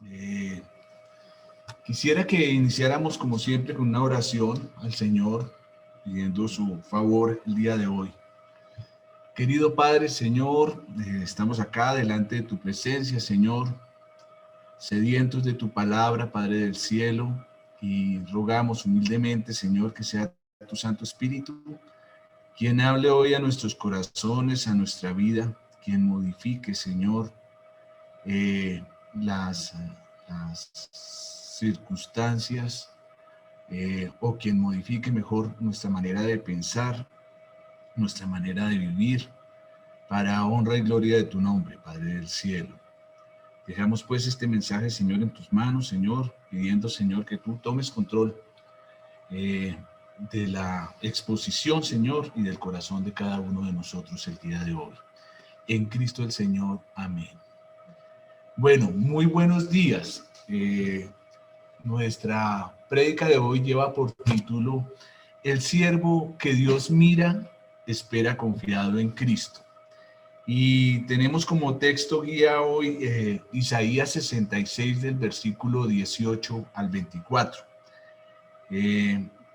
Eh, Quisiera que iniciáramos como siempre con una oración al Señor, pidiendo su favor el día de hoy. Querido Padre, Señor, estamos acá delante de tu presencia, Señor, sedientos de tu palabra, Padre del cielo, y rogamos humildemente, Señor, que sea tu Santo Espíritu quien hable hoy a nuestros corazones, a nuestra vida, quien modifique, Señor, eh, las, las circunstancias, o quien modifique mejor nuestra manera de pensar, nuestra manera de vivir, para honra y gloria de tu nombre, Padre del cielo. Dejamos pues este mensaje, Señor, en tus manos, Señor, pidiendo, Señor, que tú tomes control de la exposición, Señor, y del corazón de cada uno de nosotros el día de hoy. En Cristo el Señor. Amén. Bueno, muy buenos días. Nuestra prédica de hoy lleva por título El siervo que Dios mira, espera confiado en Cristo. Y tenemos como texto guía hoy Isaías 66 del versículo 18 al 24.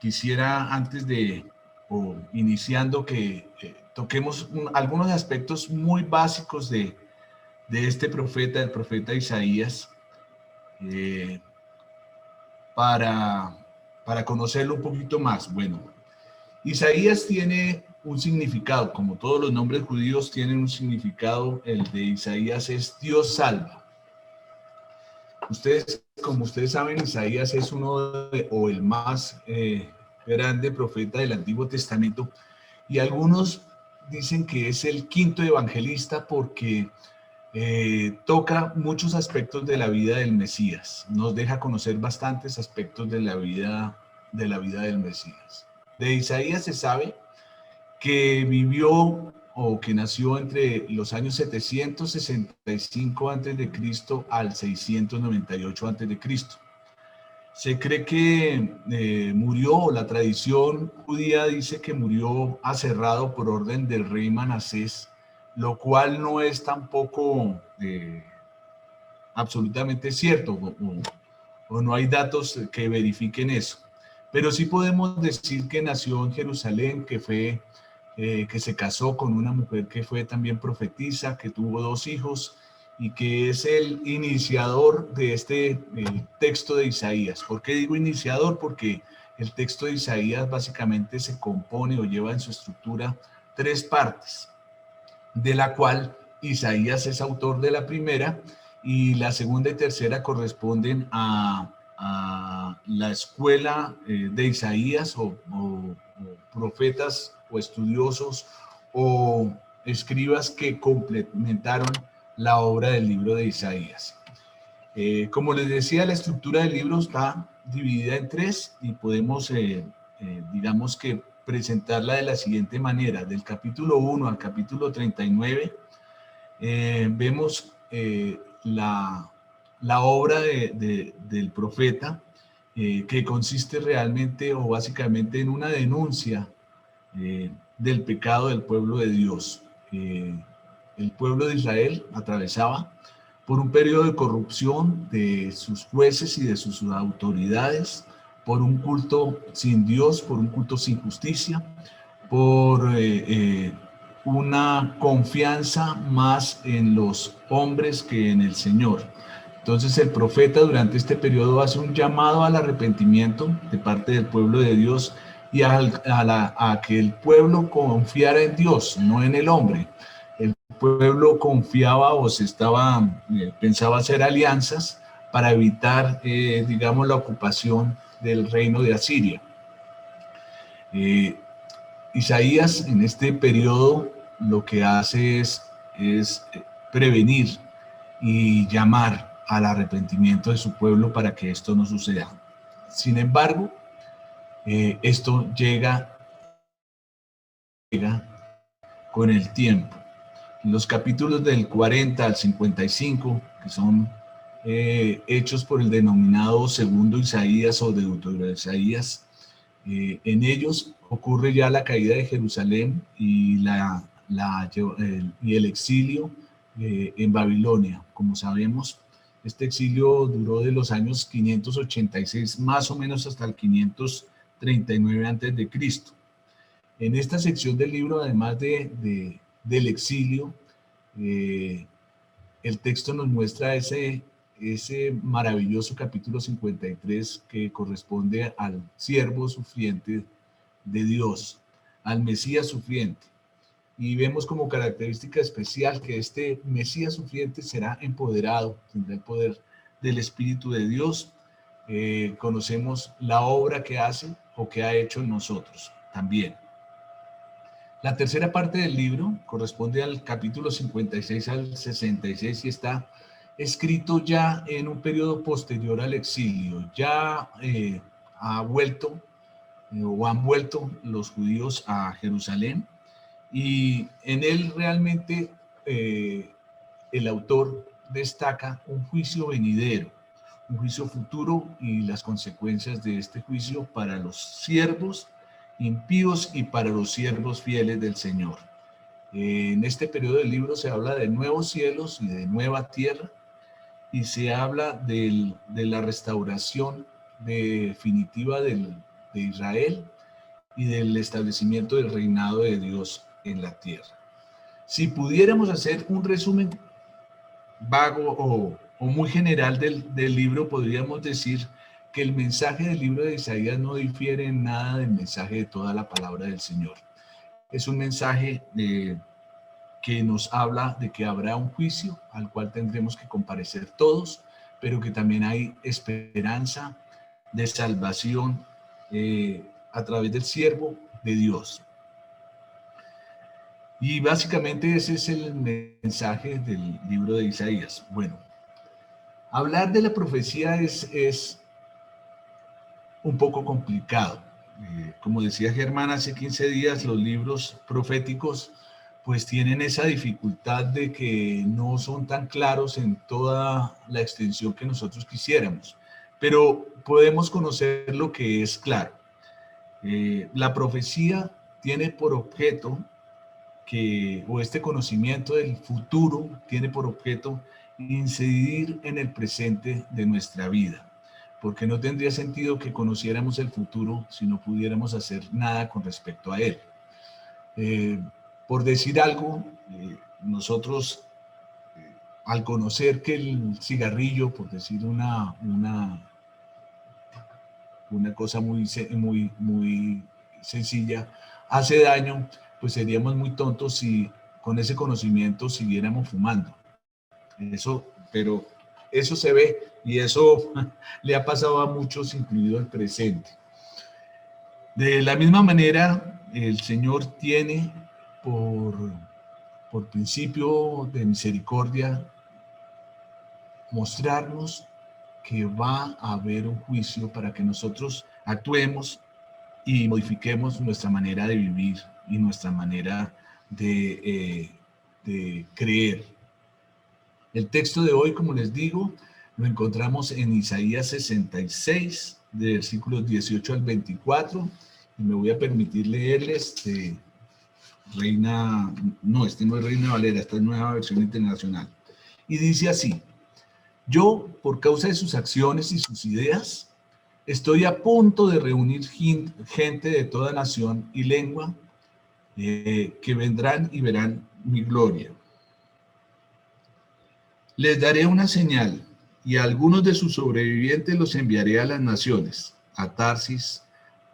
Quisiera antes de, o iniciando, que toquemos algunos aspectos muy básicos de este profeta, el profeta Isaías, eh, para, para conocerlo un poquito más. Bueno, Isaías tiene un significado, como todos los nombres judíos tienen un significado. El de Isaías es Dios salva. Como ustedes saben, Isaías es o el más grande profeta del Antiguo Testamento, y algunos dicen que es el quinto evangelista porque toca muchos aspectos de la vida del Mesías, nos deja conocer bastantes aspectos de la vida del Mesías. De Isaías se sabe que vivió o que nació entre los años 765 a.C. al 698 a.C. Se cree que murió, la tradición judía dice que murió aserrado por orden del rey Manasés, lo cual no es tampoco absolutamente cierto, o no hay datos que verifiquen eso. Pero sí podemos decir que nació en Jerusalén, que se casó con una mujer que fue también profetisa, que tuvo 2 hijos, y que es el iniciador de este texto de Isaías. ¿Por qué digo iniciador? Porque el texto de Isaías básicamente se compone o lleva en su estructura 3 partes, de la cual Isaías es autor de la primera, y la segunda y tercera corresponden a la escuela de Isaías, o profetas o estudiosos o escribas que complementaron la obra del libro de Isaías. Como les decía, la estructura del libro está dividida en 3 y podemos, digamos que, presentarla de la siguiente manera. Del capítulo 1 al capítulo 39, vemos la obra del profeta, que consiste realmente o básicamente en una denuncia del pecado del pueblo de Dios. El pueblo de Israel atravesaba por un periodo de corrupción de sus jueces y de sus autoridades, por un culto sin Dios, por un culto sin justicia, por una confianza más en los hombres que en el Señor. Entonces el profeta durante este periodo hace un llamado al arrepentimiento de parte del pueblo de Dios, y a que el pueblo confiara en Dios, no en el hombre. El pueblo confiaba o pensaba hacer alianzas para evitar, digamos, la ocupación del reino de Asiria. Isaías en este periodo lo que hace es prevenir y llamar al arrepentimiento de su pueblo para que esto no suceda. Sin embargo, esto llega con el tiempo. Los capítulos del 40 al 55, que son hechos por el denominado segundo Isaías o Deuteronomio Isaías, en ellos ocurre ya la caída de Jerusalén y el exilio en Babilonia. Como sabemos, Este exilio duró de los años 586 más o menos hasta el 539 antes de Cristo. En esta sección del libro, además del exilio, el texto nos muestra ese maravilloso capítulo 53 que corresponde al siervo sufriente de Dios, al Mesías sufriente. Y vemos como característica especial que este Mesías sufriente será empoderado, tendrá el poder del Espíritu de Dios. Conocemos la obra que hace o que ha hecho en nosotros también. La tercera parte del libro corresponde al capítulo 56 al 66 y está escrito ya en un periodo posterior al exilio. Ya han vuelto los judíos a Jerusalén, y en él realmente el autor destaca un juicio venidero, un juicio futuro y las consecuencias de este juicio para los siervos impíos y para los siervos fieles del Señor. En este periodo del libro se habla de nuevos cielos y de nueva tierra, y se habla de la restauración definitiva de Israel y del establecimiento del reinado de Dios en la tierra. Si pudiéramos hacer un resumen vago o muy general del libro, podríamos decir que el mensaje del libro de Isaías no difiere en nada del mensaje de toda la palabra del Señor. Es un mensaje que nos habla de que habrá un juicio al cual tendremos que comparecer todos, pero que también hay esperanza de salvación a través del siervo de Dios. Y básicamente ese es el mensaje del libro de Isaías. Bueno, hablar de la profecía es un poco complicado. Como decía Germán hace 15 días, los libros proféticos pues tienen esa dificultad de que no son tan claros en toda la extensión que nosotros quisiéramos, pero podemos conocer lo que es claro. La profecía tiene por objeto o este conocimiento del futuro tiene por objeto incidir en el presente de nuestra vida, porque no tendría sentido que conociéramos el futuro si no pudiéramos hacer nada con respecto a él. Por decir algo, nosotros al conocer que el cigarrillo, por decir una cosa muy sencilla, hace daño, pues seríamos muy tontos si con ese conocimiento siguiéramos fumando. Pero eso se ve y eso le ha pasado a muchos, incluido el presente. De la misma manera, el Señor tiene por principio de misericordia mostrarnos que va a haber un juicio para que nosotros actuemos y modifiquemos nuestra manera de vivir y nuestra manera de creer. El texto de hoy, como les digo, lo encontramos en Isaías 66, de versículos 18 al 24, y me voy a permitir leerles este no es Reina Valera, esta es Nueva Versión Internacional. Y dice así: yo, por causa de sus acciones y sus ideas, estoy a punto de reunir gente de toda nación y lengua que vendrán y verán mi gloria. Les daré una señal, y a algunos de sus sobrevivientes los enviaré a las naciones, a Tarsis,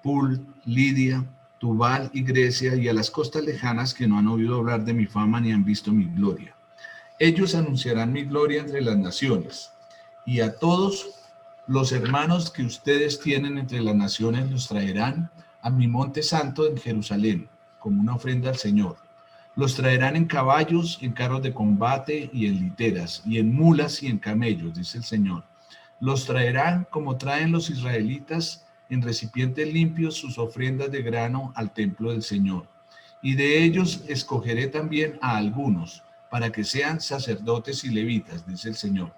Pul, Lidia, Tubal y Grecia, y a las costas lejanas que no han oído hablar de mi fama ni han visto mi gloria. Ellos anunciarán mi gloria entre las naciones, y a todos los hermanos que ustedes tienen entre las naciones los traerán a mi monte santo en Jerusalén, como una ofrenda al Señor. Los traerán en caballos, en carros de combate y en literas, y en mulas y en camellos, dice el Señor. Los traerán como traen los israelitas en recipientes limpios sus ofrendas de grano al templo del Señor. Y de ellos escogeré también a algunos, para que sean sacerdotes y levitas, dice el Señor.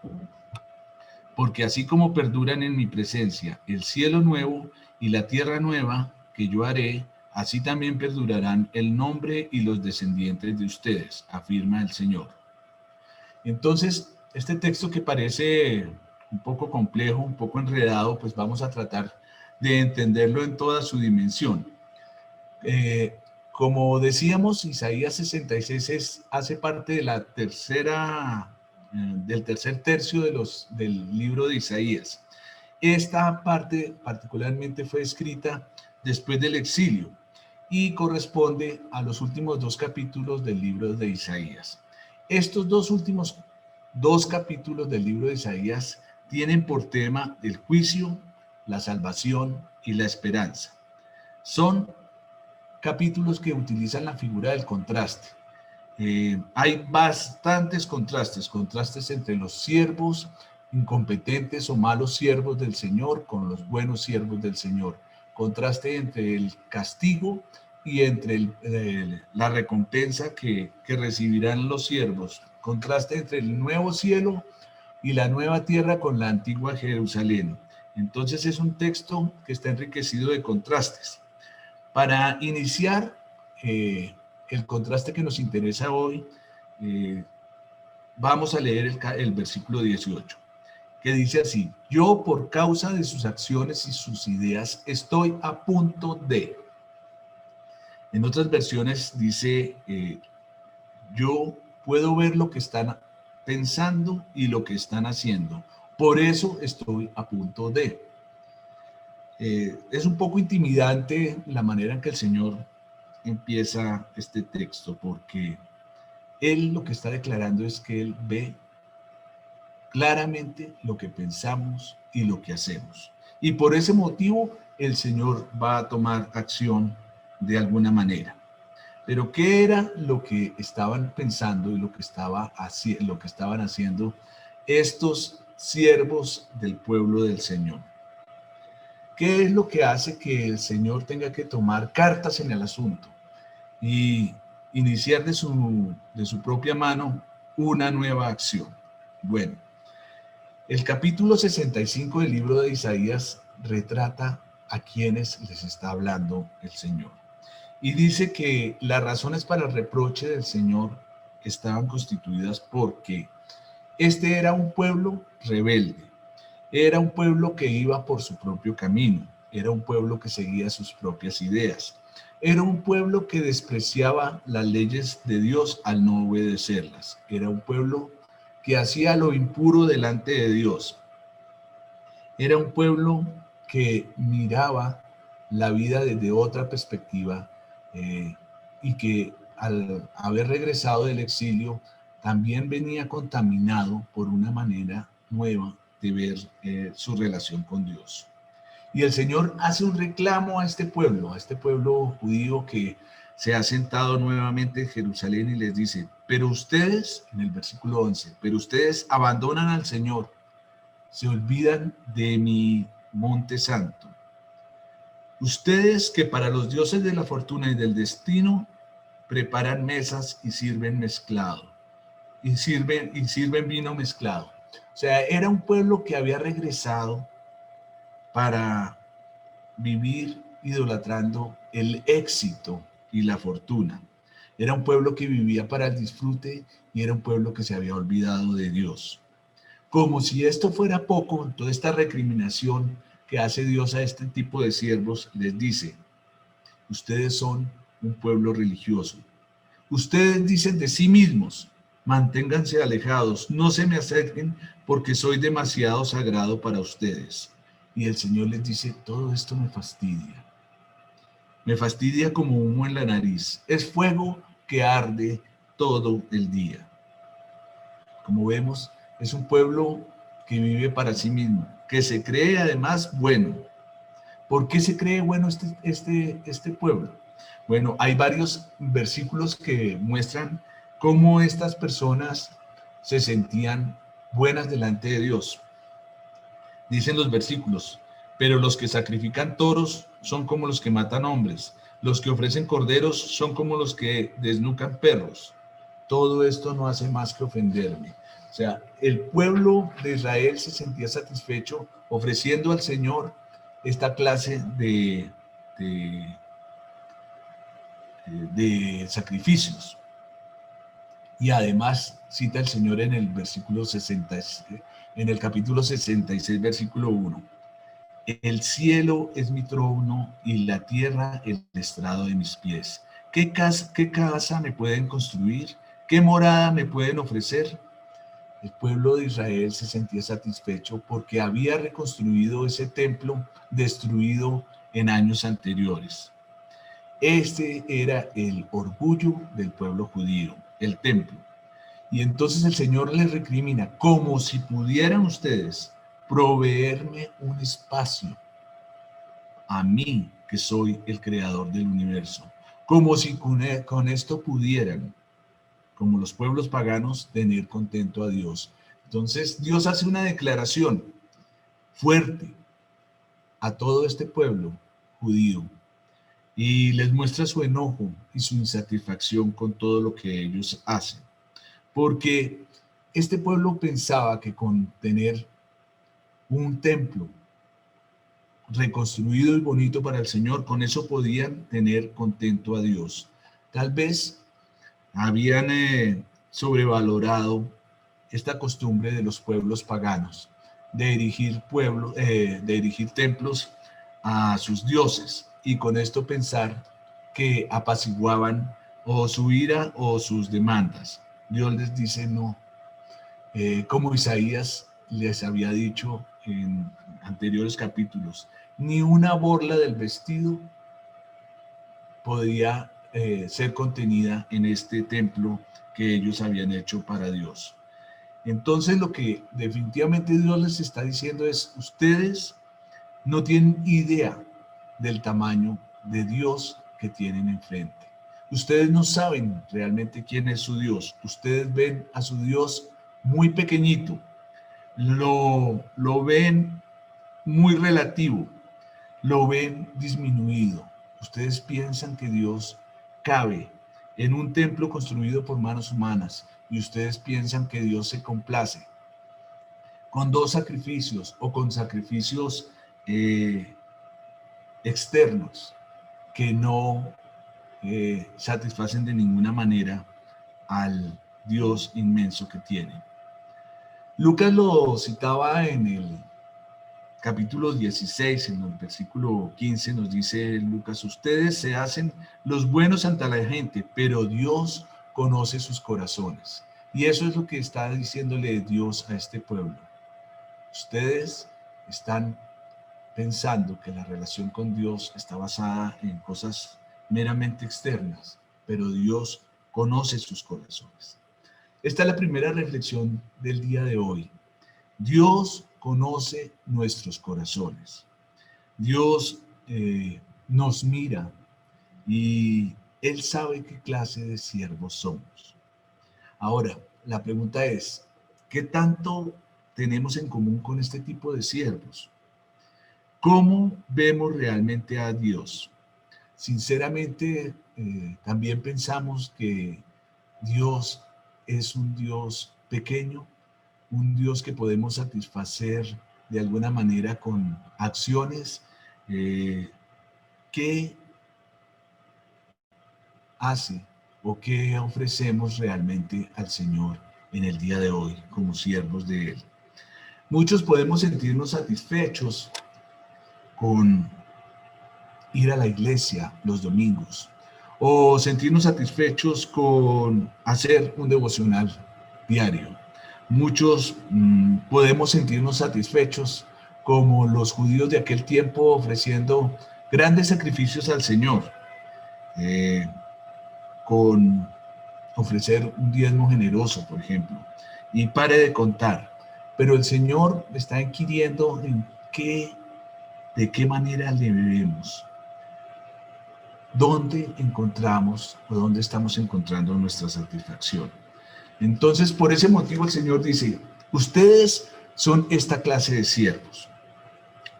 Porque así como perduran en mi presencia el cielo nuevo y la tierra nueva que yo haré, así también perdurarán el nombre y los descendientes de ustedes, afirma el Señor. Entonces, este texto que parece un poco complejo, un poco enredado, pues vamos a tratar de entenderlo en toda su dimensión. Como decíamos, Isaías 66 hace parte de la del tercer tercio del libro de Isaías. Esta parte particularmente fue escrita después del exilio y corresponde a los últimos 2 capítulos del libro de Isaías. Estos últimos 2 capítulos del libro de Isaías tienen por tema el juicio, la salvación y la esperanza. Son capítulos que utilizan la figura del contraste. Hay bastantes contrastes entre los siervos incompetentes o malos siervos del Señor con los buenos siervos del Señor. Contraste entre el castigo y entre la recompensa que recibirán los siervos. Contraste entre el nuevo cielo y la nueva tierra con la antigua Jerusalén. Entonces es un texto que está enriquecido de contrastes. Para iniciar el contraste que nos interesa hoy, vamos a leer el versículo 18, que dice así: yo por causa de sus acciones y sus ideas estoy a punto de. En otras versiones dice, yo puedo ver lo que están pensando y lo que están haciendo, por eso estoy a punto de. Es un poco intimidante la manera en que el Señor empieza este texto, porque Él lo que está declarando es que Él ve claramente lo que pensamos y lo que hacemos. Y por ese motivo el Señor va a tomar acción de alguna manera. Pero ¿qué era lo que estaban pensando y lo que estaban haciendo estos siervos del pueblo del Señor? ¿Qué es lo que hace que el Señor tenga que tomar cartas en el asunto y iniciar de su propia mano una nueva acción? Bueno, el capítulo 65 del libro de Isaías retrata a quienes les está hablando el Señor. Y dice que las razones para el reproche del Señor estaban constituidas porque este era un pueblo rebelde, era un pueblo que iba por su propio camino, era un pueblo que seguía sus propias ideas, era un pueblo que despreciaba las leyes de Dios al no obedecerlas, era un pueblo que hacía lo impuro delante de Dios, era un pueblo que miraba la vida desde otra perspectiva y que al haber regresado del exilio también venía contaminado por una manera nueva de ver su relación con Dios. Y el Señor hace un reclamo a este pueblo judío que se ha sentado nuevamente en Jerusalén y les dice, pero ustedes, en el versículo 11, pero ustedes abandonan al Señor, se olvidan de mi monte santo. Ustedes que para los dioses de la fortuna y del destino preparan mesas y sirven mezclado, y sirven vino mezclado. O sea, era un pueblo que había regresado para vivir idolatrando el éxito y la fortuna. Era un pueblo que vivía para el disfrute y era un pueblo que se había olvidado de Dios. Como si esto fuera poco, toda esta recriminación que hace Dios a este tipo de siervos les dice, ustedes son un pueblo religioso. Ustedes dicen de sí mismos, manténganse alejados, no se me acerquen porque soy demasiado sagrado para ustedes. Y el Señor les dice, todo esto me fastidia. Me fastidia como humo en la nariz. Es fuego que arde todo el día. Como vemos, es un pueblo que vive para sí mismo, que se cree además bueno. ¿Por qué se cree bueno este pueblo? Bueno, hay varios versículos que muestran cómo estas personas se sentían buenas delante de Dios. Dicen los versículos, pero los que sacrifican toros son como los que matan hombres, los que ofrecen corderos son como los que desnucan perros. Todo esto no hace más que ofenderme. O sea, el pueblo de Israel se sentía satisfecho ofreciendo al Señor esta clase de sacrificios. Y además cita el Señor en el versículo 60, en el capítulo 66, versículo 1. El cielo es mi trono y la tierra el estrado de mis pies. ¿Qué casa me pueden construir? ¿Qué morada me pueden ofrecer? El pueblo de Israel se sentía satisfecho porque había reconstruido ese templo destruido en años anteriores. Este era el orgullo del pueblo judío, el templo. Y entonces el Señor les recrimina, como si pudieran ustedes proveerme un espacio a mí, que soy el creador del universo, como si con esto pudieran, como los pueblos paganos, tener contento a Dios. Entonces Dios hace una declaración fuerte a todo este pueblo judío y les muestra su enojo y su insatisfacción con todo lo que ellos hacen. Porque este pueblo pensaba que con tener un templo reconstruido y bonito para el Señor, con eso podían tener contento a Dios. Tal vez habían sobrevalorado esta costumbre de los pueblos paganos de erigir templos a sus dioses y con esto pensar que apaciguaban o su ira o sus demandas. Dios les dice no, como Isaías les había dicho en anteriores capítulos, ni una borla del vestido podía ser contenida en este templo que ellos habían hecho para Dios. Entonces lo que definitivamente Dios les está diciendo es, ustedes no tienen idea del tamaño de Dios que tienen enfrente. Ustedes no saben realmente quién es su Dios. Ustedes ven a su Dios muy pequeñito, lo ven muy relativo, lo ven disminuido. Ustedes piensan que Dios cabe en un templo construido por manos humanas y ustedes piensan que Dios se complace con dos sacrificios o con sacrificios externos que no satisfacen de ninguna manera al Dios inmenso que tienen. Lucas lo citaba en el capítulo 16, en el versículo 15, nos dice Lucas, ustedes se hacen los buenos ante la gente, pero Dios conoce sus corazones. Y eso es lo que está diciéndole Dios a este pueblo. Ustedes están pensando que la relación con Dios está basada en cosas meramente externas, pero Dios conoce sus corazones. Esta es la primera reflexión del día de hoy. Dios conoce nuestros corazones. Dios nos mira y Él sabe qué clase de siervos somos. Ahora, la pregunta es, ¿qué tanto tenemos en común con este tipo de siervos? ¿Cómo vemos realmente a Dios? Sinceramente, también pensamos que Dios es un Dios pequeño, un Dios que podemos satisfacer de alguna manera con acciones que hace o que ofrecemos realmente al Señor en el día de hoy como siervos de Él. Muchos podemos sentirnos satisfechos con ir a la iglesia los domingos o sentirnos satisfechos con hacer un devocional diario. Muchos podemos sentirnos satisfechos como los judíos de aquel tiempo ofreciendo grandes sacrificios al Señor, con ofrecer un diezmo generoso, por ejemplo, y pare de contar. Pero el Señor está inquiriendo en de qué manera le vivimos. ¿Dónde encontramos o dónde estamos encontrando nuestra satisfacción? Entonces, por ese motivo el Señor dice, ustedes son esta clase de siervos.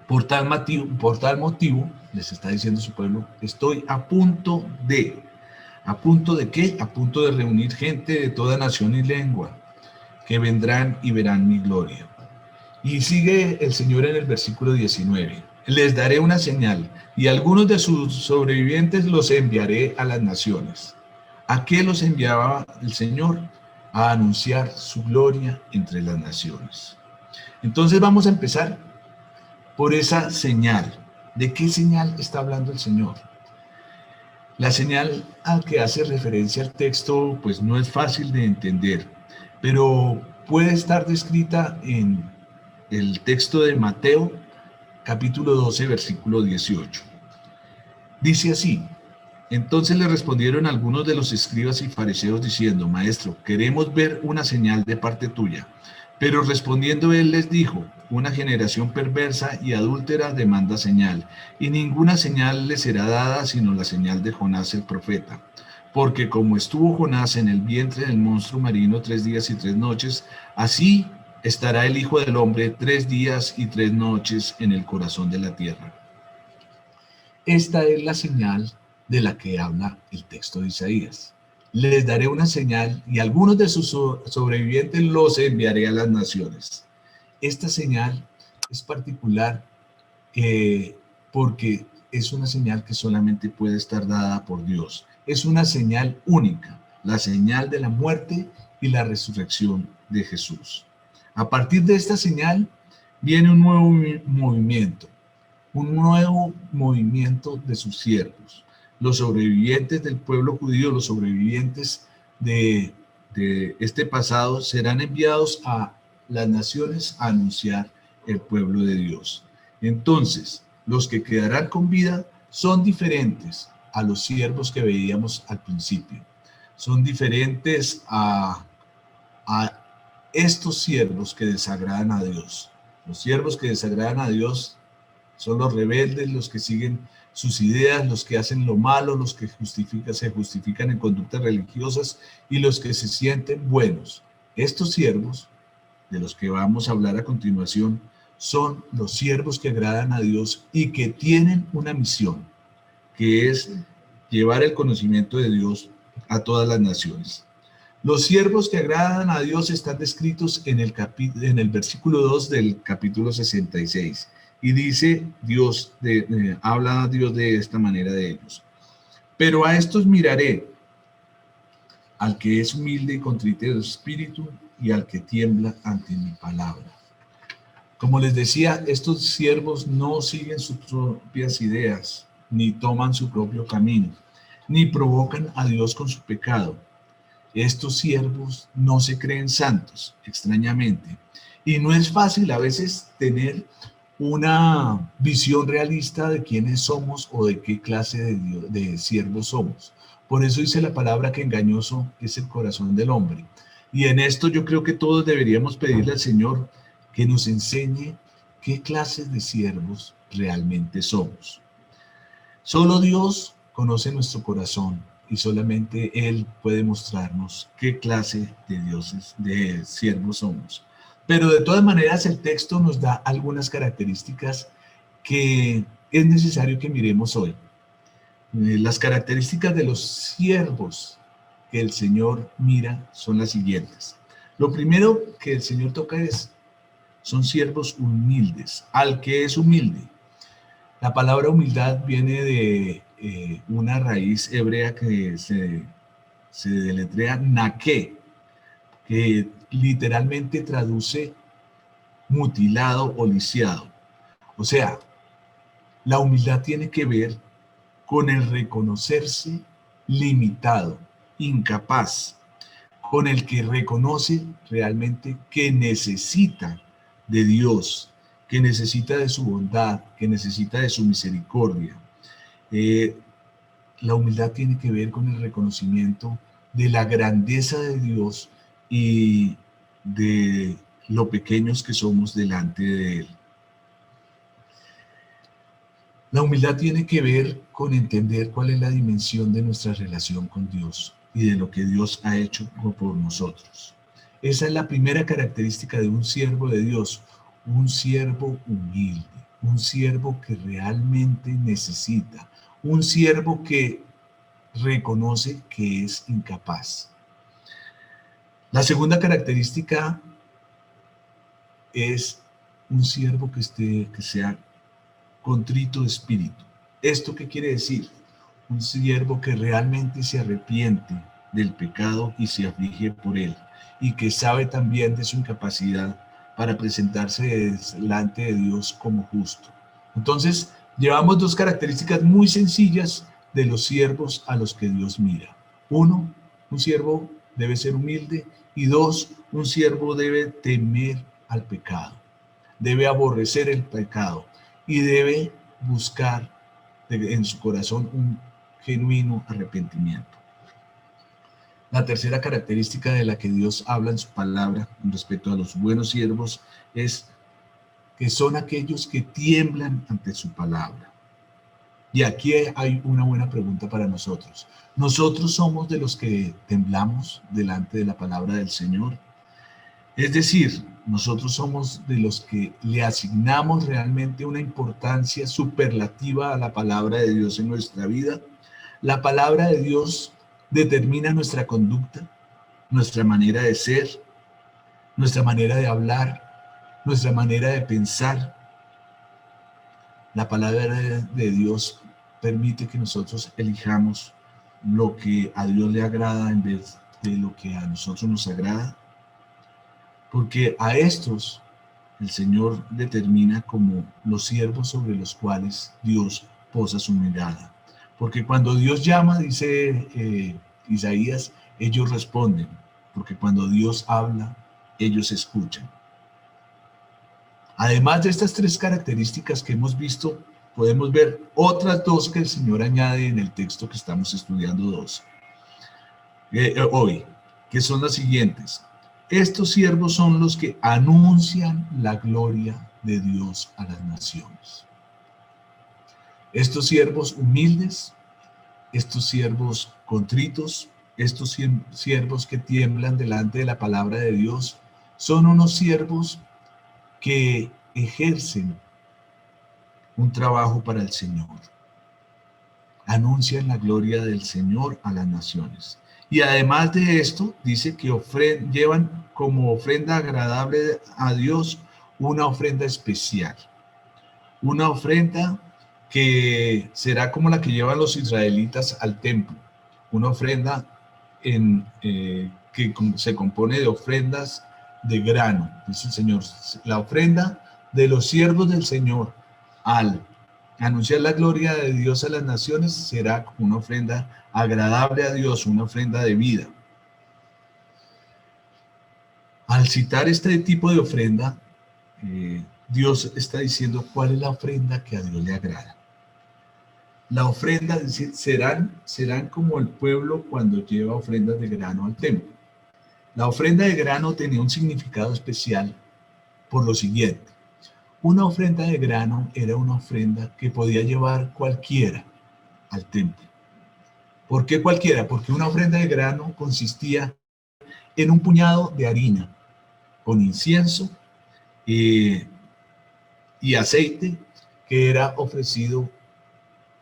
Por tal motivo, les está diciendo su pueblo, estoy ¿a punto de qué? A punto de reunir gente de toda nación y lengua, que vendrán y verán mi gloria. Y sigue el Señor en el versículo 19. Les daré una señal, y algunos de sus sobrevivientes los enviaré a las naciones. ¿A qué los enviaba el Señor? a anunciar su gloria entre las naciones. Entonces vamos a empezar por esa señal. ¿De qué señal está hablando el Señor? La señal a que hace referencia el texto, pues no es fácil de entender, pero puede estar descrita en el texto de Mateo, capítulo 12, versículo 18. Dice así: entonces le respondieron algunos de los escribas y fariseos diciendo: Maestro, queremos ver una señal de parte tuya. Pero respondiendo él les dijo: una generación perversa y adúltera demanda señal, y ninguna señal le será dada sino la señal de Jonás el profeta. Porque como estuvo Jonás en el vientre del monstruo marino 3 días y 3 noches, así estará el Hijo del Hombre 3 días y 3 noches en el corazón de la tierra. Esta es la señal de la que habla el texto de Isaías. Les daré una señal y algunos de sus sobrevivientes los enviaré a las naciones. Esta señal es particular porque es una señal que solamente puede estar dada por Dios. Es una señal única, la señal de la muerte y la resurrección de Jesús. A partir de esta señal viene un nuevo movimiento de sus siervos, los sobrevivientes del pueblo judío, los sobrevivientes de este pasado, serán enviados a las naciones a anunciar el pueblo de Dios. Entonces, los que quedarán con vida son diferentes a los siervos que veíamos al principio. Son diferentes a estos siervos que desagradan a Dios. Los siervos que desagradan a Dios son los rebeldes, los que siguen sus ideas, los que hacen lo malo, los que se justifican en conductas religiosas y los que se sienten buenos. Estos siervos, de los que vamos a hablar a continuación, son los siervos que agradan a Dios y que tienen una misión, que es llevar el conocimiento de Dios a todas las naciones. Los siervos que agradan a Dios están descritos en el versículo 2 del capítulo 66. Y dice Dios, habla Dios de esta manera de ellos. Pero a estos miraré, al que es humilde y contrito de espíritu y al que tiembla ante mi palabra. Como les decía, estos siervos no siguen sus propias ideas, ni toman su propio camino, ni provocan a Dios con su pecado. Estos siervos no se creen santos, extrañamente. Y no es fácil a veces tener una visión realista de quiénes somos o de qué clase de siervos somos. Por eso dice la palabra que engañoso es el corazón del hombre. Y en esto yo creo que todos deberíamos pedirle al Señor que nos enseñe qué clases de siervos realmente somos. Solo Dios conoce nuestro corazón y solamente Él puede mostrarnos qué clase de siervos somos. Pero de todas maneras el texto nos da algunas características que es necesario que miremos hoy. Las características de los siervos que el Señor mira son las siguientes. Lo primero que el Señor toca son siervos humildes, al que es humilde. La palabra humildad viene de una raíz hebrea que se deletrea naké, que literalmente traduce mutilado o lisiado. O sea, la humildad tiene que ver con el reconocerse limitado, incapaz, con el que reconoce realmente que necesita de Dios, que necesita de su bondad, que necesita de su misericordia. La humildad tiene que ver con el reconocimiento de la grandeza de Dios y de lo pequeños que somos delante de Él. La humildad tiene que ver con entender cuál es la dimensión de nuestra relación con Dios y de lo que Dios ha hecho por nosotros. Esa es la primera característica de un siervo de Dios, un siervo humilde, un siervo que realmente necesita, un siervo que reconoce que es incapaz. La segunda característica es un siervo que sea contrito de espíritu. ¿Esto qué quiere decir? Un siervo que realmente se arrepiente del pecado y se aflige por él, y que sabe también de su incapacidad para presentarse delante de Dios como justo. Entonces, llevamos dos características muy sencillas de los siervos a los que Dios mira. Uno, un siervo debe ser humilde, y dos, un siervo debe temer al pecado, debe aborrecer el pecado y debe buscar en su corazón un genuino arrepentimiento. La tercera característica de la que Dios habla en su palabra con respecto a los buenos siervos es que son aquellos que tiemblan ante su palabra. Y aquí hay una buena pregunta para nosotros. ¿Nosotros somos de los que temblamos delante de la palabra del Señor? Es decir, nosotros somos de los que le asignamos realmente una importancia superlativa a la palabra de Dios en nuestra vida. La palabra de Dios determina nuestra conducta, nuestra manera de ser, nuestra manera de hablar, nuestra manera de pensar. La palabra de Dios permite que nosotros elijamos lo que a Dios le agrada en vez de lo que a nosotros nos agrada, porque a estos el Señor determina como los siervos sobre los cuales Dios posa su mirada. Porque cuando Dios llama, dice Isaías, ellos responden, porque cuando Dios habla, ellos escuchan. Además de estas tres características que hemos visto, podemos ver otras dos que el Señor añade en el texto que estamos estudiando hoy, que son las siguientes. Estos siervos son los que anuncian la gloria de Dios a las naciones. Estos siervos humildes, estos siervos contritos, estos siervos que tiemblan delante de la palabra de Dios, son unos siervos que ejercen un trabajo para el Señor. Anuncian la gloria del Señor a las naciones. Y además de esto, dice que llevan como ofrenda agradable a Dios una ofrenda especial. Una ofrenda que será como la que llevan los israelitas al templo. Una ofrenda que se compone de ofrendas de grano, dice el Señor. La ofrenda de los siervos del Señor al anunciar la gloria de Dios a las naciones será como una ofrenda agradable a Dios, una ofrenda de vida. Al citar este tipo de ofrenda, Dios está diciendo cuál es la ofrenda que a Dios le agrada. La ofrenda, es decir, serán como el pueblo cuando lleva ofrendas de grano al templo. La ofrenda de grano tenía un significado especial por lo siguiente. Una ofrenda de grano era una ofrenda que podía llevar cualquiera al templo. ¿Por qué cualquiera? Porque una ofrenda de grano consistía en un puñado de harina con incienso y aceite que era ofrecido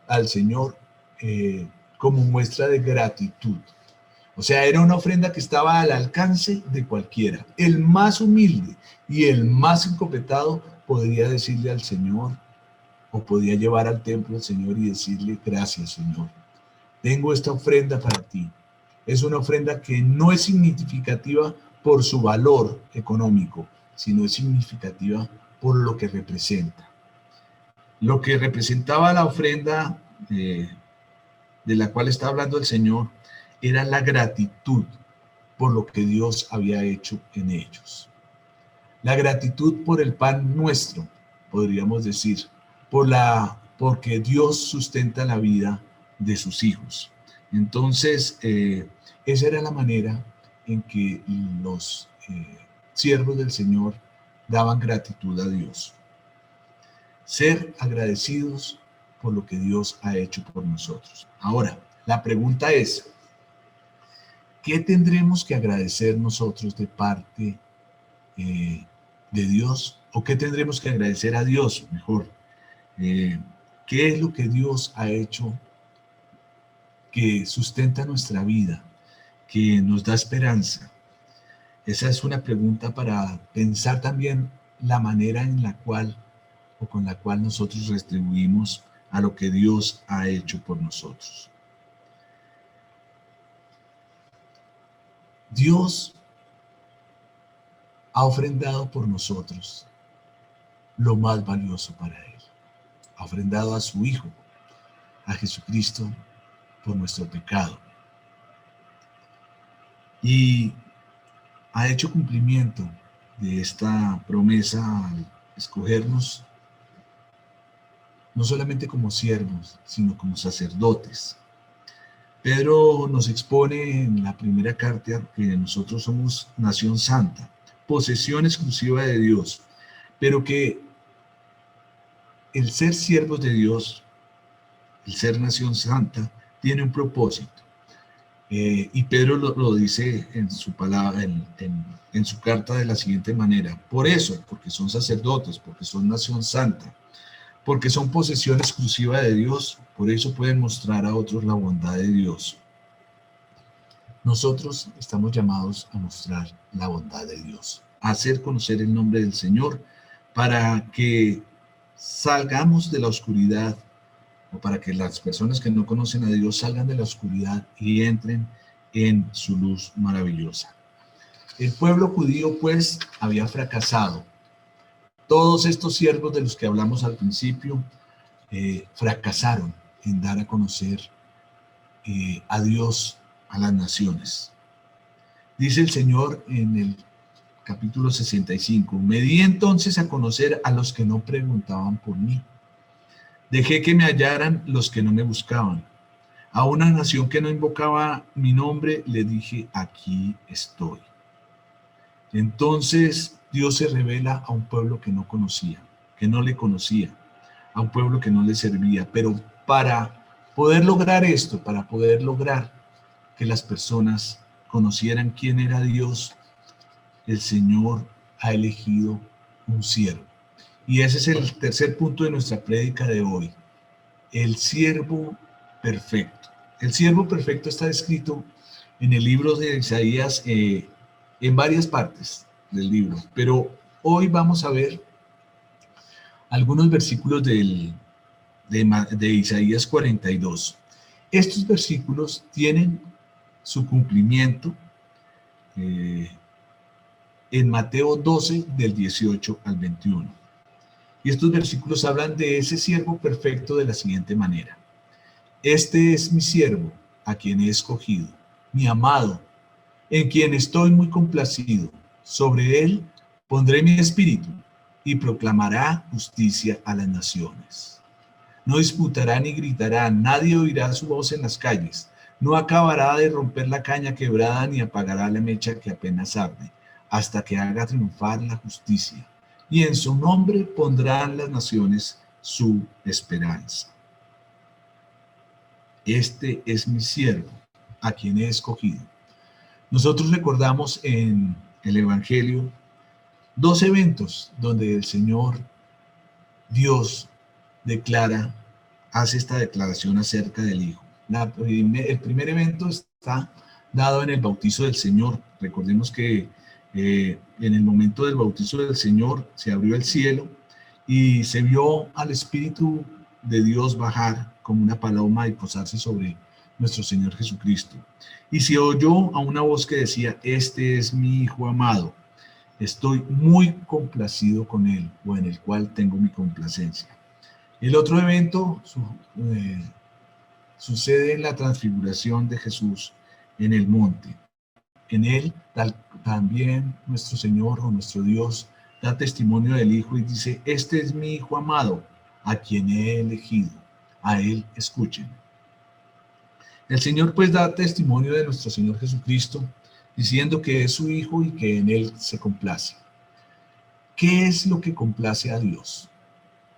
al Señor como muestra de gratitud. O sea, era una ofrenda que estaba al alcance de cualquiera. El más humilde y el más encopetado podría decirle al Señor, o podía llevar al templo al Señor y decirle, gracias, Señor. Tengo esta ofrenda para ti. Es una ofrenda que no es significativa por su valor económico, sino es significativa por lo que representa. Lo que representaba la ofrenda de la cual está hablando el Señor era la gratitud por lo que Dios había hecho en ellos. La gratitud por el pan nuestro, podríamos decir, porque Dios sustenta la vida de sus hijos. Entonces, esa era la manera en que los siervos del Señor daban gratitud a Dios. Ser agradecidos por lo que Dios ha hecho por nosotros. Ahora, la pregunta es, ¿qué tendremos que agradecer nosotros de parte de Dios? ¿O qué tendremos que agradecer a Dios, mejor? ¿Qué es lo que Dios ha hecho que sustenta nuestra vida, que nos da esperanza? Esa es una pregunta para pensar también la manera en la cual o con la cual nosotros retribuimos a lo que Dios ha hecho por nosotros. Dios ha ofrendado por nosotros lo más valioso para Él. Ha ofrendado a su Hijo, a Jesucristo, por nuestro pecado. Y ha hecho cumplimiento de esta promesa al escogernos no solamente como siervos, sino como sacerdotes. Pedro nos expone en la primera carta que nosotros somos nación santa, posesión exclusiva de Dios, pero que el ser siervos de Dios, el ser nación santa, tiene un propósito. Y Pedro lo dice en su palabra, en su carta de la siguiente manera: por eso, porque son sacerdotes, porque son nación santa, porque son posesión exclusiva de Dios, por eso pueden mostrar a otros la bondad de Dios. Nosotros estamos llamados a mostrar la bondad de Dios, a hacer conocer el nombre del Señor, para que salgamos de la oscuridad, o para que las personas que no conocen a Dios salgan de la oscuridad y entren en su luz maravillosa. El pueblo judío, pues, había fracasado. Todos estos siervos de los que hablamos al principio fracasaron en dar a conocer a Dios a las naciones. Dice el Señor en el capítulo 65: me di entonces a conocer a los que no preguntaban por mí. Dejé que me hallaran los que no me buscaban. A una nación que no invocaba mi nombre, le dije: aquí estoy. Entonces Dios se revela a un pueblo que no conocía, que no le conocía, a un pueblo que no le servía. Pero para poder lograr esto, para poder lograr que las personas conocieran quién era Dios, el Señor ha elegido un siervo. Y ese es el tercer punto de nuestra prédica de hoy: el siervo perfecto. El siervo perfecto está descrito en el libro de Isaías, en varias partes del libro, pero hoy vamos a ver algunos versículos de Isaías 42. Estos versículos tienen su cumplimiento en Mateo 12, del 18 al 21. Y estos versículos hablan de ese siervo perfecto de la siguiente manera: este es mi siervo, a quien he escogido, mi amado, en quien estoy muy complacido. Sobre él pondré mi espíritu y proclamará justicia a las naciones. No disputará ni gritará, nadie oirá su voz en las calles. No acabará de romper la caña quebrada ni apagará la mecha que apenas arde, hasta que haga triunfar la justicia. Y en su nombre pondrán las naciones su esperanza. Este es mi siervo, a quien he escogido. Nosotros recordamos en el Evangelio dos eventos donde el Señor Dios hace esta declaración acerca del Hijo. El primer evento está dado en el bautizo del Señor. Recordemos que en el momento del bautizo del Señor se abrió el cielo y se vio al Espíritu de Dios bajar como una paloma y posarse sobre nuestro Señor Jesucristo. Y se oyó a una voz que decía: este es mi Hijo amado, estoy muy complacido con él, o en el cual tengo mi complacencia. El otro evento sucede en la transfiguración de Jesús en el monte. En él también nuestro Señor, o nuestro Dios, da testimonio del Hijo y dice: este es mi Hijo amado, a quien he elegido, a él escuchen. El Señor pues da testimonio de nuestro Señor Jesucristo, diciendo que es su Hijo y que en él se complace. ¿Qué es lo que complace a Dios?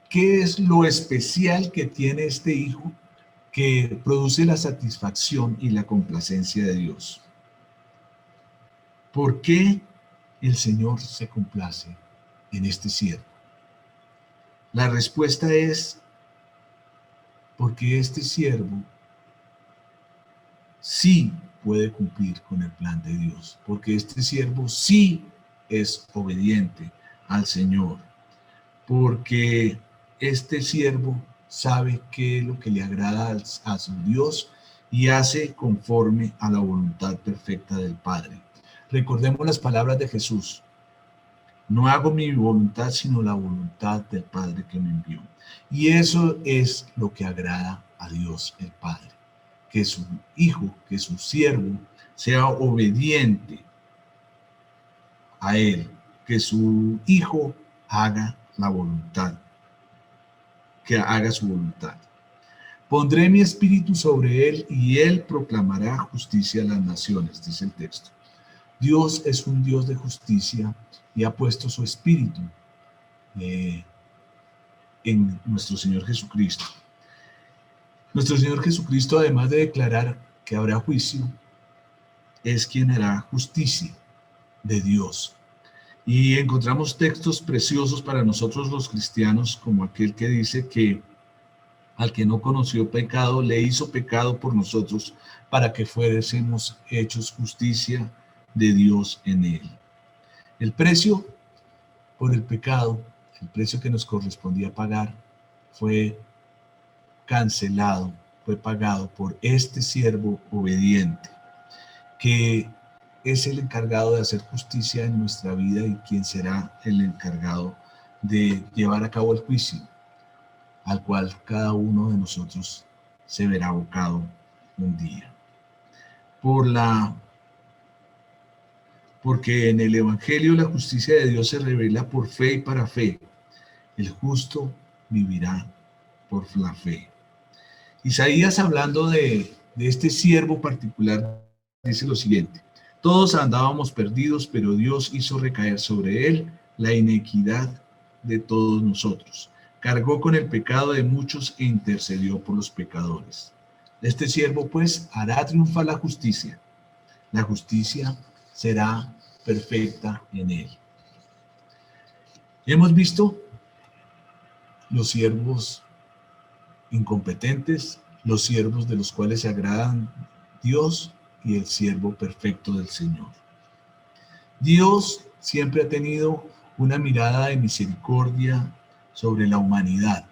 ¿Qué es lo especial que tiene este Hijo que produce la satisfacción y la complacencia de Dios? ¿Por qué el Señor se complace en este siervo? La respuesta es porque este siervo sí puede cumplir con el plan de Dios, porque este siervo sí es obediente al Señor, porque este siervo sabe qué es lo que le agrada a su Dios y hace conforme a la voluntad perfecta del Padre. Recordemos las palabras de Jesús. No hago mi voluntad, sino la voluntad del Padre que me envió. Y eso es lo que agrada a Dios el Padre. Que su hijo, que su siervo, sea obediente a Él. Que su hijo haga la voluntad. Que haga su voluntad. Pondré mi espíritu sobre él y él proclamará justicia a las naciones, dice el texto. Dios es un Dios de justicia y ha puesto su espíritu en nuestro Señor Jesucristo. Nuestro Señor Jesucristo, además de declarar que habrá juicio, es quien hará justicia de Dios. Y encontramos textos preciosos para nosotros los cristianos, como aquel que dice que al que no conoció pecado, le hizo pecado por nosotros, para que fuésemos hechos justicia de Dios en él. El precio por el pecado, el precio que nos correspondía pagar, fue cancelado, fue pagado por este siervo obediente, que es el encargado de hacer justicia en nuestra vida y quien será el encargado de llevar a cabo el juicio, al cual cada uno de nosotros se verá abocado un día. Porque en el Evangelio la justicia de Dios se revela por fe y para fe. El justo vivirá por la fe. Isaías, hablando de este siervo particular, dice lo siguiente: todos andábamos perdidos, pero Dios hizo recaer sobre él la iniquidad de todos nosotros. Cargó con el pecado de muchos e intercedió por los pecadores. Este siervo, pues, hará triunfar la justicia. La justicia será perfecta en él. Hemos visto los siervos incompetentes, los siervos de los cuales se agradan Dios y el siervo perfecto del Señor. Dios siempre ha tenido una mirada de misericordia sobre la humanidad.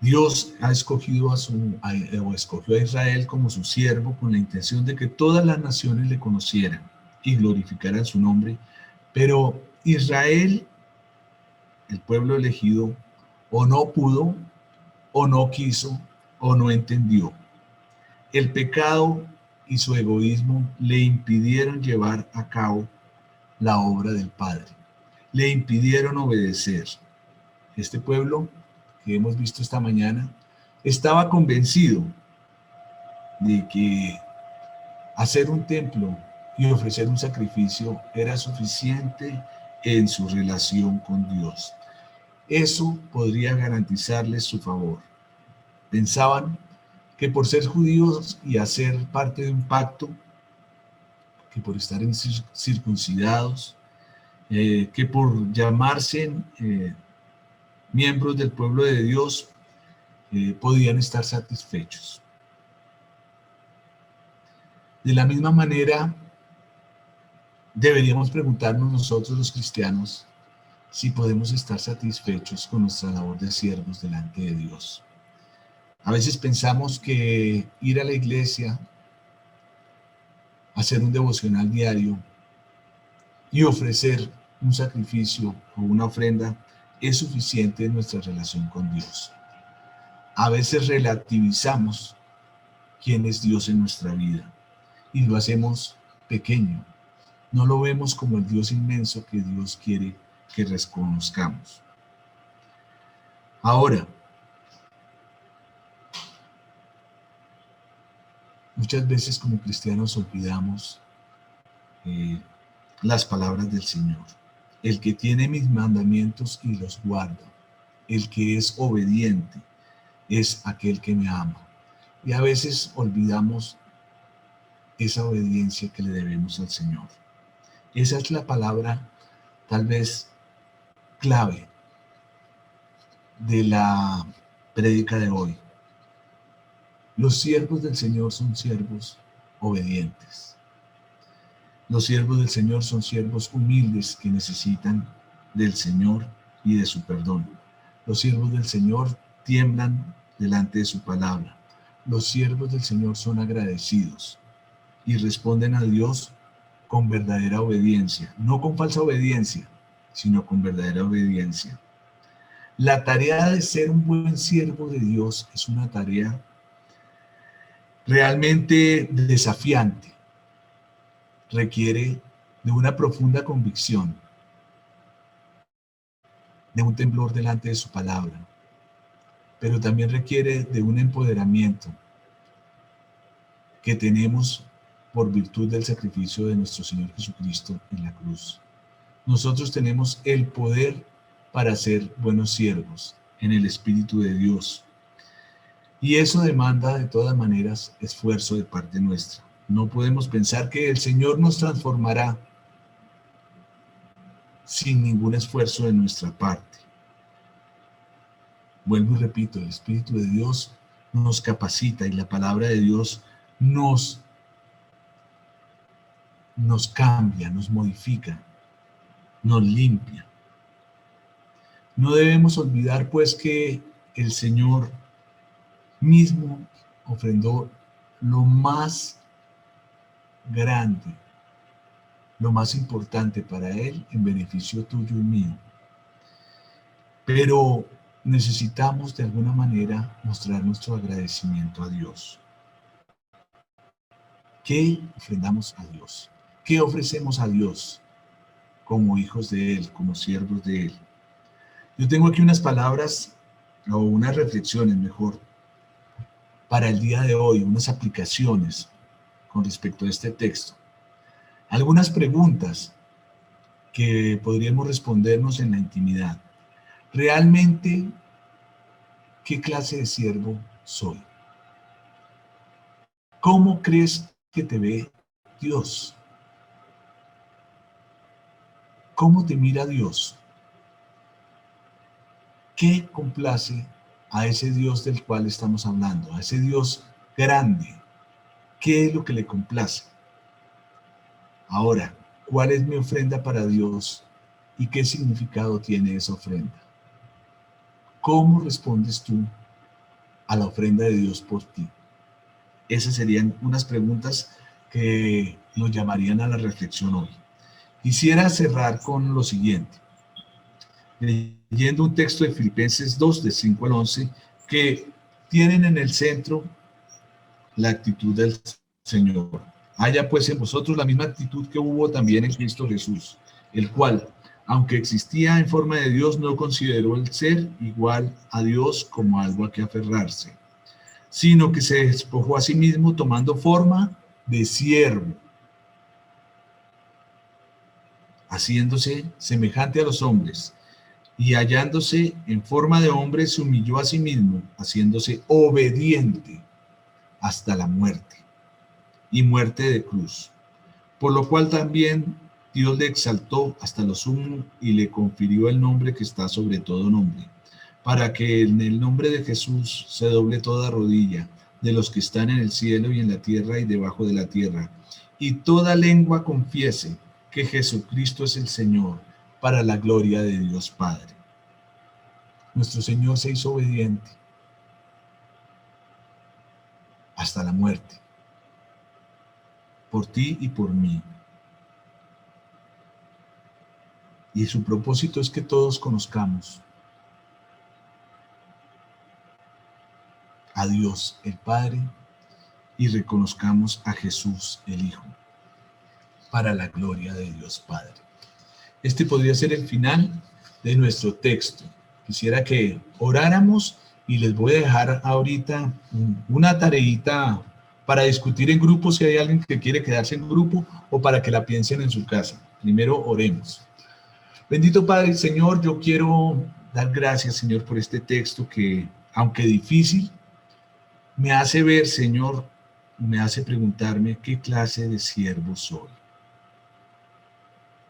Dios ha escogido escogió a Israel como su siervo con la intención de que todas las naciones le conocieran y glorificaran su nombre, pero Israel, el pueblo elegido, o no pudo, o no quiso, o no entendió. El pecado y su egoísmo le impidieron llevar a cabo la obra del Padre, le impidieron obedecer. Este pueblo que hemos visto esta mañana estaba convencido de que hacer un templo y ofrecer un sacrificio era suficiente en su relación con Dios. Eso podría garantizarles su favor. Pensaban que por ser judíos y hacer parte de un pacto, que por estar circuncidados, que por llamarse miembros del pueblo de Dios, podían estar satisfechos. De la misma manera, deberíamos preguntarnos nosotros los cristianos si podemos estar satisfechos con nuestra labor de siervos delante de Dios. A veces pensamos que ir a la iglesia, hacer un devocional diario y ofrecer un sacrificio o una ofrenda es suficiente en nuestra relación con Dios. A veces relativizamos quién es Dios en nuestra vida y lo hacemos pequeño. No lo vemos como el Dios inmenso que Dios quiere que reconozcamos. Ahora, muchas veces como cristianos olvidamos las palabras del Señor. El que tiene mis mandamientos y los guarda, el que es obediente, es aquel que me ama. Y a veces olvidamos esa obediencia que le debemos al Señor. Esa es la palabra tal vez clave de la prédica de hoy. Los siervos del Señor son siervos obedientes. Los siervos del Señor son siervos humildes que necesitan del Señor y de su perdón. Los siervos del Señor tiemblan delante de su palabra. Los siervos del Señor son agradecidos. y responden a Dios con verdadera obediencia, no con falsa obediencia, sino con verdadera obediencia. La tarea de ser un buen siervo de Dios es una tarea realmente desafiante. Requiere de una profunda convicción, de un temblor delante de su palabra, pero también requiere de un empoderamiento que tenemos por virtud del sacrificio de nuestro Señor Jesucristo en la cruz. Nosotros tenemos el poder para ser buenos siervos en el Espíritu de Dios. Y eso demanda de todas maneras esfuerzo de parte nuestra. No podemos pensar que el Señor nos transformará sin ningún esfuerzo de nuestra parte. Vuelvo y repito, el Espíritu de Dios nos capacita y la palabra de Dios nos cambia, nos modifica, nos limpia. No debemos olvidar pues que el Señor mismo ofrendó lo más grande, lo más importante para Él en beneficio tuyo y mío. Pero necesitamos de alguna manera mostrar nuestro agradecimiento a Dios. ¿Qué ofrendamos a Dios? ¿Qué ofrecemos a Dios como hijos de Él, como siervos de Él? Yo tengo aquí unas palabras, o unas reflexiones mejor, para el día de hoy, unas aplicaciones con respecto a este texto. Algunas preguntas que podríamos respondernos en la intimidad. ¿Realmente qué clase de siervo soy? ¿Cómo crees que te ve Dios? ¿Cómo te mira Dios? ¿Qué complace a ese Dios del cual estamos hablando? A ese Dios grande. ¿Qué es lo que le complace? Ahora, ¿cuál es mi ofrenda para Dios y qué significado tiene esa ofrenda? ¿Cómo respondes tú a la ofrenda de Dios por ti? Esas serían unas preguntas que nos llamarían a la reflexión hoy. Quisiera cerrar con lo siguiente, leyendo un texto de Filipenses 2, de 5 al 11, que tienen en el centro la actitud del Señor. Haya pues en vosotros la misma actitud que hubo también en Cristo Jesús, el cual, aunque existía en forma de Dios, no consideró el ser igual a Dios como algo a que aferrarse, sino que se despojó a sí mismo tomando forma de siervo, haciéndose semejante a los hombres, y hallándose en forma de hombre, se humilló a sí mismo, haciéndose obediente hasta la muerte, y muerte de cruz. Por lo cual también Dios le exaltó hasta lo sumo y le confirió el nombre que está sobre todo nombre, para que en el nombre de Jesús se doble toda rodilla de los que están en el cielo y en la tierra y debajo de la tierra, y toda lengua confiese que Jesucristo es el Señor, para la gloria de Dios Padre. Nuestro Señor se hizo obediente hasta la muerte, por ti y por mí. Y su propósito es que todos conozcamos a Dios el Padre y reconozcamos a Jesús el Hijo, para la gloria de Dios Padre. Este podría ser el final de nuestro texto. Quisiera que oráramos y les voy a dejar ahorita una tareita para discutir en grupo si hay alguien que quiere quedarse en grupo o para que la piensen en su casa. Primero oremos. Bendito Padre, Señor, yo quiero dar gracias, Señor, por este texto que, aunque difícil, me hace ver, Señor, me hace preguntarme qué clase de siervo soy.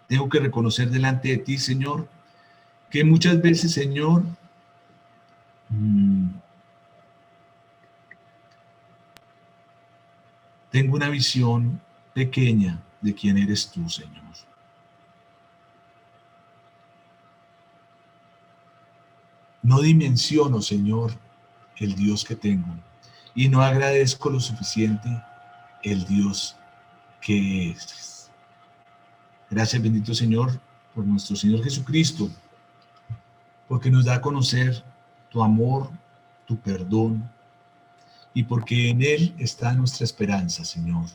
Tengo que reconocer delante de ti, Señor, que muchas veces, Señor, tengo una visión pequeña de quién eres tú, Señor. No dimensiono, Señor, el Dios que tengo y no agradezco lo suficiente el Dios que es. Gracias, bendito Señor, por nuestro Señor Jesucristo, porque nos da a conocer tu amor, tu perdón, y porque en Él está nuestra esperanza, Señor.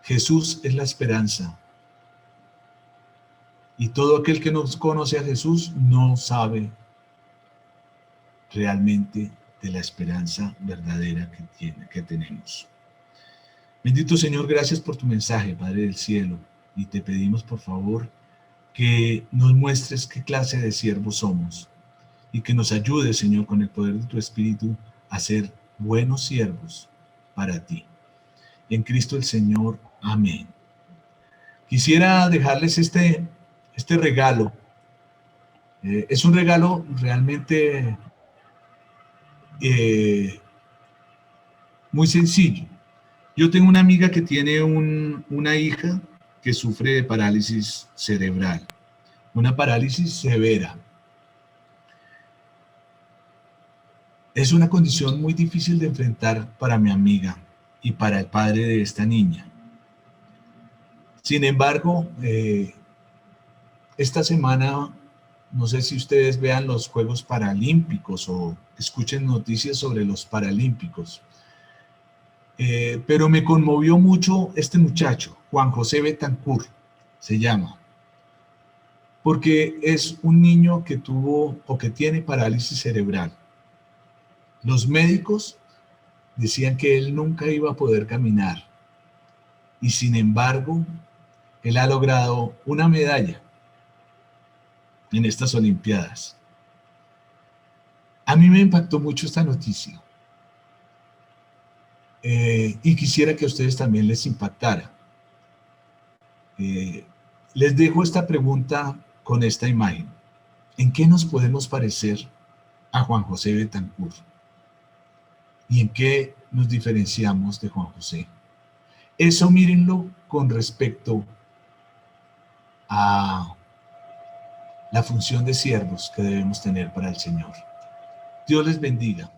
Jesús es la esperanza, y todo aquel que no conoce a Jesús no sabe realmente de la esperanza verdadera que tenemos. Bendito Señor, gracias por tu mensaje, Padre del cielo, y te pedimos por favor que nos muestres qué clase de siervos somos y que nos ayudes, Señor, con el poder de tu Espíritu a ser buenos siervos para ti. En Cristo el Señor, amén. Quisiera dejarles este regalo. Es un regalo realmente muy sencillo. Yo tengo una amiga que tiene una hija que sufre de parálisis cerebral, una parálisis severa. Es una condición muy difícil de enfrentar para mi amiga y para el padre de esta niña. Sin embargo, esta semana, no sé si ustedes vean los Juegos Paralímpicos o escuchen noticias sobre los Paralímpicos, pero me conmovió mucho este muchacho, Juan José Betancourt, se llama, porque es un niño que tuvo o que tiene parálisis cerebral. Los médicos decían que él nunca iba a poder caminar y sin embargo, él ha logrado una medalla en estas Olimpiadas. A mí me impactó mucho esta noticia y quisiera que a ustedes también les impactara. Les dejo esta pregunta con esta imagen. ¿En qué nos podemos parecer a Juan José Betancourt? ¿Y en qué nos diferenciamos de Juan José? Eso mírenlo con respecto a la función de siervos que debemos tener para el Señor. Dios les bendiga.